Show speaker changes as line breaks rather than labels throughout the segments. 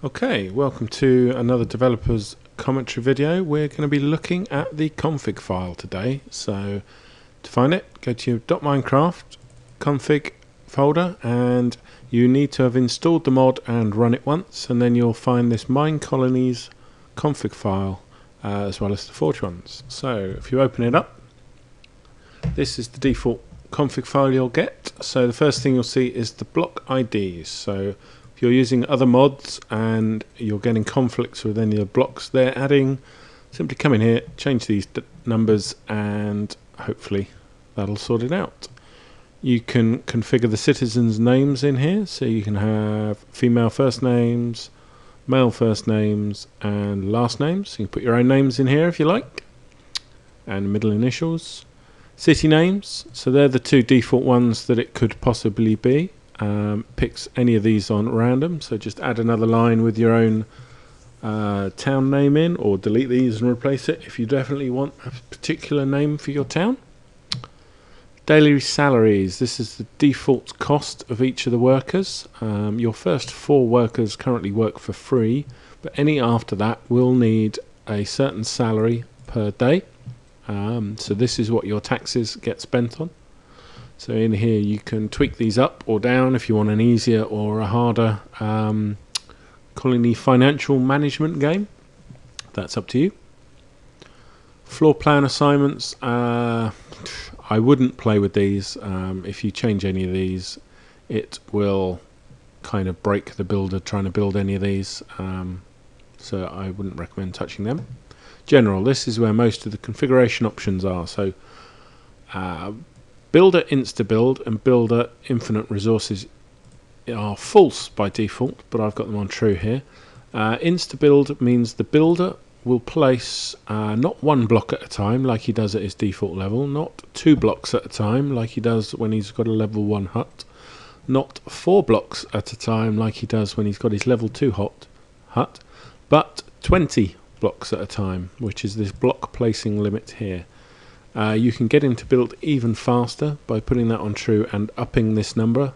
Okay, welcome to another developer's commentary video. We're going to be looking at the config file today. So to find it, go to your .minecraft config folder and you need to have installed the mod and run it once, and then you'll find this MineColonies config file as well as the Forge ones. So if you open it up, this is the default config file you'll get. So the first thing you'll see is the block IDs. So if you're using other mods and you're getting conflicts with any of the blocks they're adding, simply come in here, change these numbers, and hopefully that'll sort it out. You can configure the citizens' names in here, so you can have female first names, male first names, and last names. You can put your own names in here if you like, and middle initials. City names, so they're the two default ones that it could possibly be. Picks any of these on random, so just add another line with your own town name in, or delete these and replace it if you definitely want a particular name for your town. Daily salaries, this is the default cost of each of the workers. Your first 4 workers currently work for free, but any after that will need a certain salary per day. So this is what your taxes get spent on. So in here you can tweak these up or down if you want an easier or a harder colony financial management game. That's up to you. Floor plan assignments, I wouldn't play with these. If you change any of these, it will kind of break the builder trying to build any of these. So I wouldn't recommend touching them. General, this is where most of the configuration options are. So Builder insta-build and Builder infinite resources are false by default, but I've got them on true here. Insta-build means the builder will place not 1 block at a time like he does at his default level, not 2 blocks at a time like he does when he's got a level 1 hut, not 4 blocks at a time like he does when he's got his level 2 hut, but 20 blocks at a time, which is this block placing limit here. You can get him to build even faster by putting that on true and upping this number,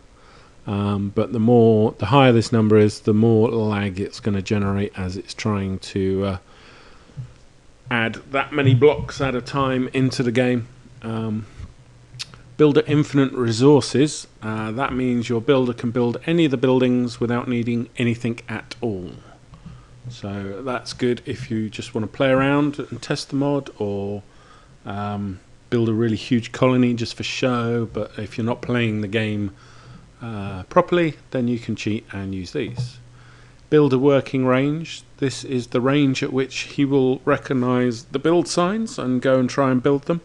but the higher this number is, the more lag it's going to generate as it's trying to add that many blocks at a time into the game. Builder infinite resources, that means your builder can build any of the buildings without needing anything at all. So that's good if you just want to play around and test the mod, or build a really huge colony just for show. But if you're not playing the game properly, then you can cheat and use these. Build a working range. This is the range at which he will recognize the build signs and go and try and build them.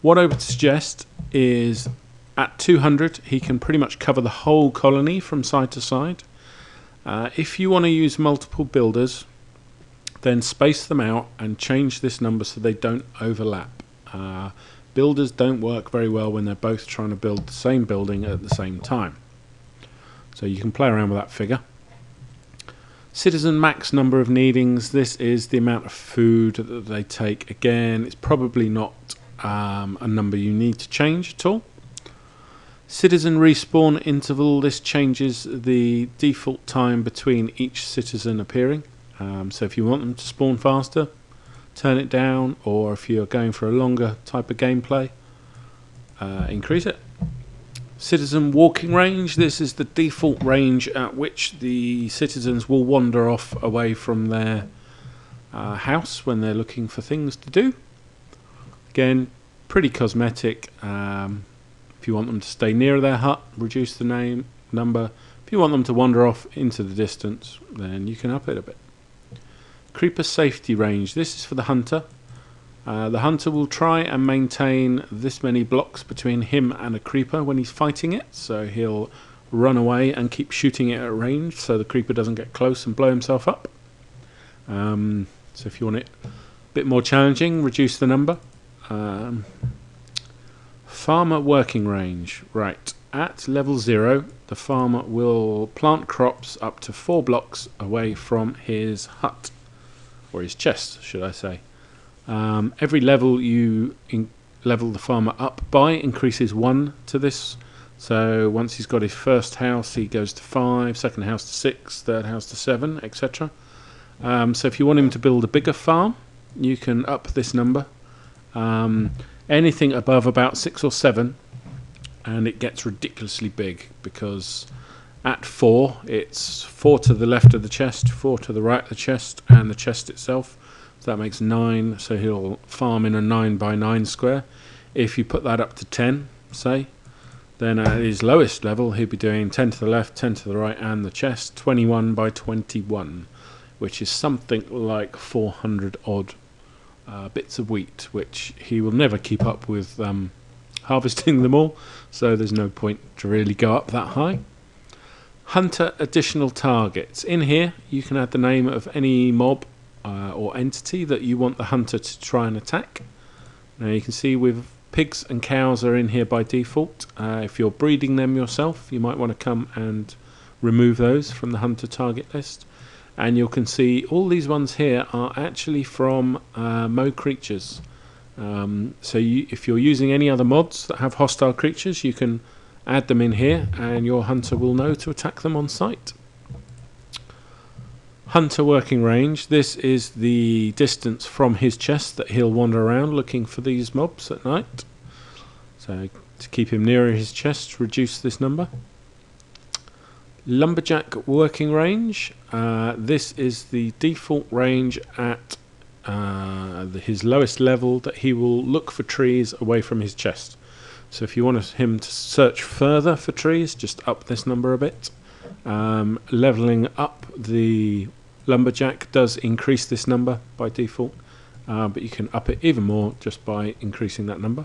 What I would suggest is at 200 he can pretty much cover the whole colony from side to side. If you want to use multiple builders, then space them out and change this number so they don't overlap. Builders don't work very well when they're both trying to build the same building at the same time. So you can play around with that figure. Citizen max number of needings, this is the amount of food that they take. Again, it's probably not a number you need to change at all. Citizen respawn interval, this changes the default time between each citizen appearing. So if you want them to spawn faster, turn it down, or if you're going for a longer type of gameplay, increase it. Citizen walking range, this is the default range at which the citizens will wander off away from their house when they're looking for things to do. Again, pretty cosmetic. If you want them to stay near their hut, reduce the number. If you want them to wander off into the distance, then you can up it a bit. Creeper safety range, this is for the hunter. The hunter will try and maintain this many blocks between him and a creeper when he's fighting it, so he'll run away and keep shooting it at range so the creeper doesn't get close and blow himself up. So if you want it a bit more challenging, reduce the number. Farmer working range, right, at level 0 the farmer will plant crops up to 4 blocks away from his hut, or his chest should I say. Every level you level the farmer up by increases 1 to this So once he's got his first house, he goes to 5, second house to 6, third house to 7, etc. So if you want him to build a bigger farm, you can up this number. Anything above about 6 or 7, and it gets ridiculously big, because at 4, it's 4 to the left of the chest, 4 to the right of the chest, and the chest itself. So that makes 9, so he'll farm in a 9 by 9 square. If you put that up to 10, say, then at his lowest level, he'll be doing 10 to the left, 10 to the right, and the chest, 21 by 21, which is something like 400 odd bits of wheat, which he will never keep up with harvesting them all, so there's no point to really go up that high. Hunter additional targets. In here, you can add the name of any mob or entity that you want the hunter to try and attack. Now you can see with pigs and cows are in here by default. If you're breeding them yourself, you might want to come and remove those from the hunter target list. And you can see all these ones here are actually from Mo creatures. So if you're using any other mods that have hostile creatures, you can add them in here and your hunter will know to attack them on sight. Hunter working range. This is the distance from his chest that he'll wander around looking for these mobs at night. So to keep him nearer his chest, reduce this number. Lumberjack working range. This is the default range at his lowest level that he will look for trees away from his chest. So if you want him to search further for trees, just up this number a bit. Leveling up the Lumberjack does increase this number by default, but you can up it even more just by increasing that number.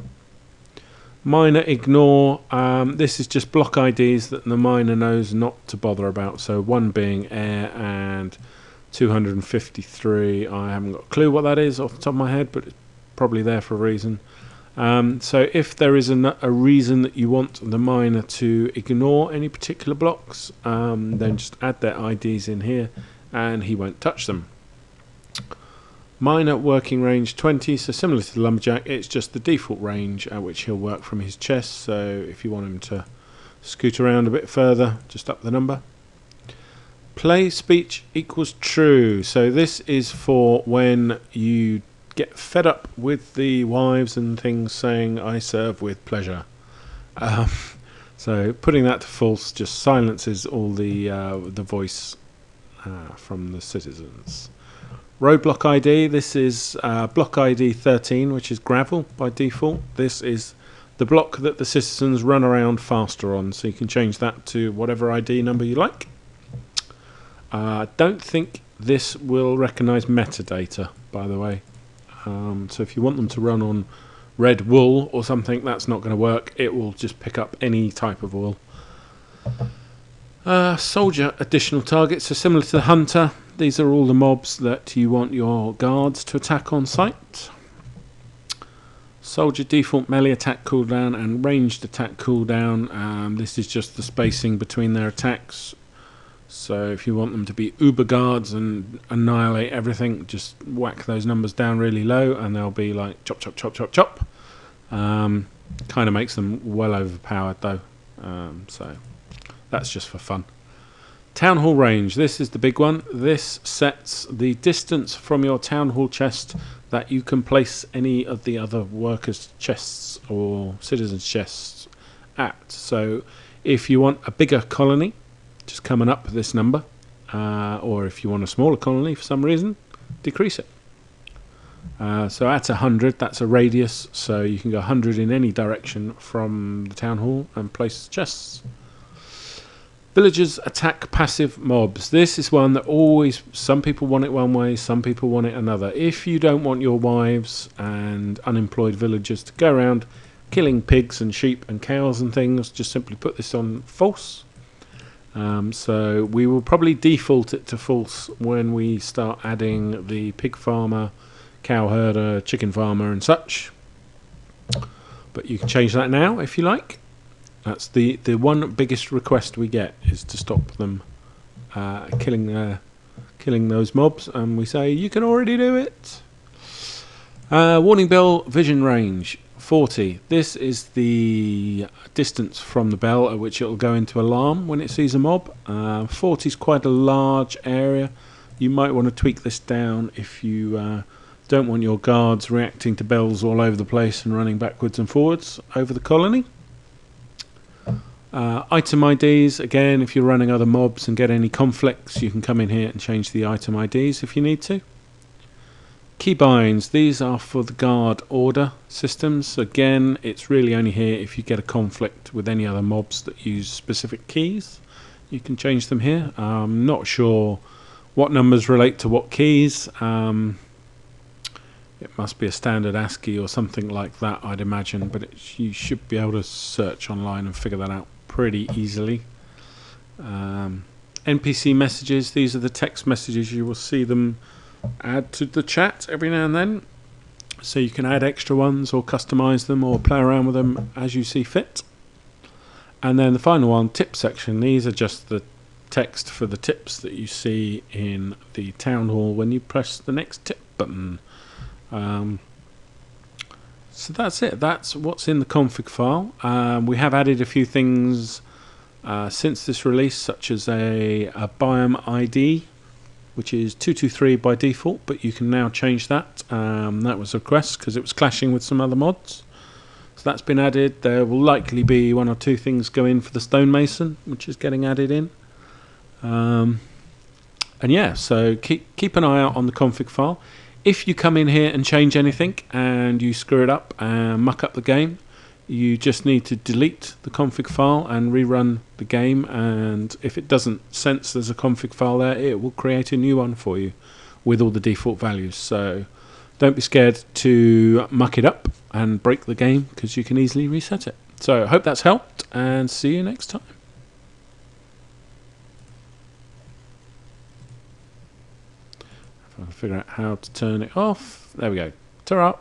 Miner ignore. This is just block IDs that the miner knows not to bother about. So 1 being air and 253. I haven't got a clue what that is off the top of my head, but it's probably there for a reason. So if there is a reason that you want the miner to ignore any particular blocks, then just add their IDs in here and he won't touch them. Miner working range 20, so similar to the Lumberjack, it's just the default range at which he'll work from his chest. So if you want him to scoot around a bit further, just up the number. Play speech equals true. So this is for when you get fed up with the wives and things saying I serve with pleasure. So putting that to false just silences all the voice from the citizens. Roadblock ID. This is block ID 13, which is gravel by default. This is the block that the citizens run around faster on, so you can change that to whatever ID number you like. Don't think this will recognize metadata, by the way. So if you want them to run on red wool or something, that's not going to work. It will just pick up any type of wool. Soldier additional targets. So similar to the hunter, these are all the mobs that you want your guards to attack on sight. Soldier default melee attack cooldown and ranged attack cooldown. This is just the spacing between their attacks. So if you want them to be uber guards and annihilate everything, just whack those numbers down really low and they'll be like chop chop chop chop chop. Kind of makes them well overpowered though, so that's just for fun. Townhall Range, this is the big one. This sets the distance from your Townhall chest that you can place any of the other workers' chests or citizens' chests at. So if you want a bigger colony, just coming up this number, or if you want a smaller colony for some reason, decrease it. So at 100, that's a radius, so you can go 100 in any direction from the town hall and place chests. Villagers attack passive mobs. This is one that always, some people want it one way, some people want it another. If you don't want your wives and unemployed villagers to go around killing pigs and sheep and cows and things, just simply put this on false. So we will probably default it to false when we start adding the pig farmer, cow herder, chicken farmer and such. But you can change that now if you like. That's the one biggest request we get, is to stop them killing those mobs, and we say you can already do it. Warning bell vision range. 40. This is the distance from the bell at which it will go into alarm when it sees a mob. 40 is quite a large area. You might want to tweak this down if you don't want your guards reacting to bells all over the place and running backwards and forwards over the colony. Item IDs, again, if you're running other mobs and get any conflicts, you can come in here and change the item IDs if you need to. Keybinds, these are for the guard order systems. Again, it's really only here if you get a conflict with any other mobs that use specific keys. You can change them here. I'm not sure what numbers relate to what keys. It must be a standard ASCII or something like that, I'd imagine, but you should be able to search online and figure that out pretty easily. NPC messages, these are the text messages. You will see them add to the chat every now and then, so you can add extra ones or customize them or play around with them as you see fit. And then the final one, tip section. These are just the text for the tips that you see in the town hall when you press the next tip button. So that's it. That's what's in the config file. We have added a few things since this release, such as a biome ID, which is 223 by default, but you can now change that. That was a request because it was clashing with some other mods. So that's been added. There will likely be one or two things go in for the stonemason, which is getting added in. And yeah, so keep an eye out on the config file. If you come in here and change anything and you screw it up and muck up the game, you just need to delete the config file and rerun the game, and if it doesn't sense there's a config file there, it will create a new one for you with all the default values. So don't be scared to muck it up and break the game, because you can easily reset it. So I hope that's helped, and see you next time. If I can figure out how to turn it off. There we go. Ta-ra!